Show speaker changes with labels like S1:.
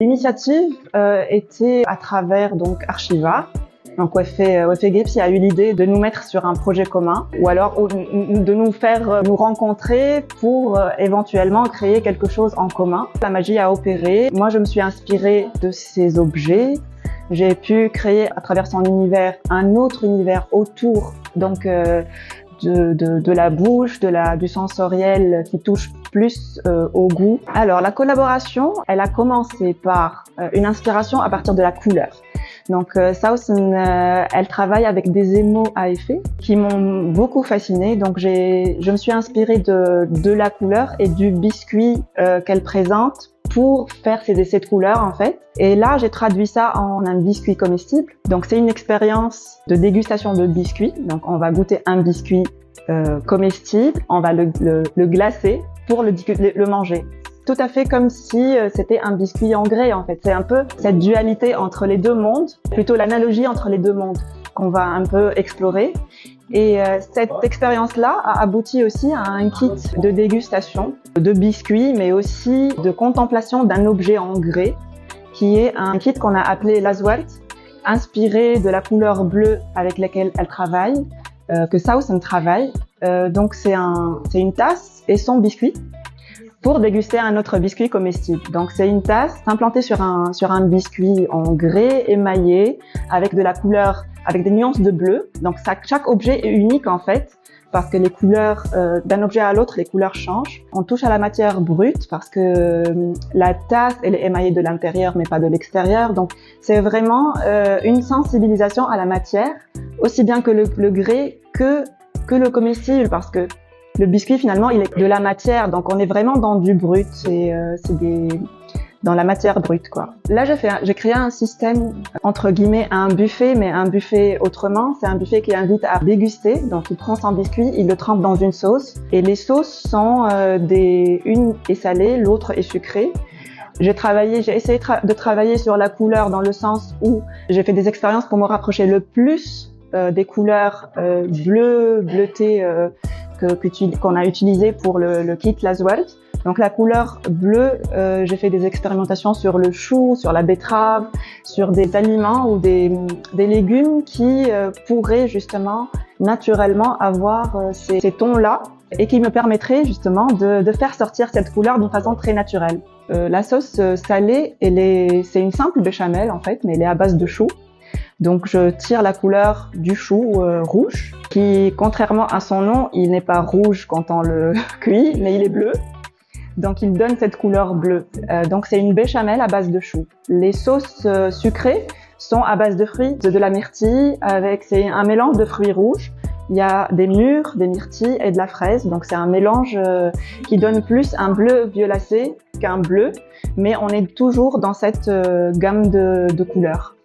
S1: L'initiative était à travers donc Archiva. Donc Wefé Gips a eu l'idée de nous mettre sur un projet commun ou alors de nous faire nous rencontrer pour éventuellement créer quelque chose en commun. La magie a opéré. Moi, je me suis inspirée de ces objets. J'ai pu créer à travers son univers un autre univers autour donc de la bouche, du sensoriel qui touche plus au goût. Alors la collaboration, elle a commencé par une inspiration à partir de la couleur. Donc Sausen, elle travaille avec des émaux à effet qui m'ont beaucoup fascinée. Donc je me suis inspirée de la couleur et du biscuit qu'elle présente pour faire ces essais de couleurs en fait. Et là, j'ai traduit ça en un biscuit comestible. Donc c'est une expérience de dégustation de biscuits. Donc on va goûter un biscuit comestible, on va le glacer pour le manger. Tout à fait comme si c'était un biscuit en grès en fait. C'est un peu cette dualité entre les deux mondes, plutôt l'analogie entre les deux mondes qu'on va un peu explorer. Et cette expérience-là a abouti aussi à un kit de dégustation de biscuits, mais aussi de contemplation d'un objet en grès, qui est un kit qu'on a appelé Laswelt, inspiré de la couleur bleue avec laquelle elle travaille, que Sausen travaille. Donc c'est une tasse et son biscuit pour déguster un autre biscuit comestible. Donc c'est une tasse implantée sur un biscuit en grès émaillé avec de la couleur, avec des nuances de bleu. Donc chaque objet est unique en fait, parce que les couleurs d'un objet à l'autre, les couleurs changent. On touche à la matière brute parce que la tasse, elle est émaillée de l'intérieur mais pas de l'extérieur. Donc c'est vraiment une sensibilisation à la matière, aussi bien que le grès que le comestible, parce que le biscuit finalement il est de la matière, donc on est vraiment dans du brut, dans la matière brute quoi. Là j'ai créé un système entre guillemets un buffet, mais un buffet autrement. C'est un buffet qui invite à déguster. Donc il prend son biscuit, il le trempe dans une sauce et les sauces sont une est salée, l'autre est sucrée. J'ai essayé de travailler sur la couleur dans le sens où j'ai fait des expériences pour me rapprocher le plus des couleurs bleutées qu'on a utilisées pour le kit Laswelt. Donc la couleur bleue, j'ai fait des expérimentations sur le chou, sur la betterave, sur des aliments ou des légumes qui pourraient justement naturellement avoir ces tons-là et qui me permettraient justement de faire sortir cette couleur d'une façon très naturelle. La sauce salée, c'est une simple béchamel en fait, mais elle est à base de chou. Donc je tire la couleur du chou rouge, qui contrairement à son nom, il n'est pas rouge quand on le cuit, mais il est bleu. Donc il donne cette couleur bleue. Donc c'est une béchamel à base de chou. Les sauces sucrées sont à base de fruits, de la myrtille, c'est un mélange de fruits rouges. Il y a des mûres, des myrtilles et de la fraise. Donc c'est un mélange qui donne plus un bleu violacé qu'un bleu, mais on est toujours dans cette gamme de couleurs.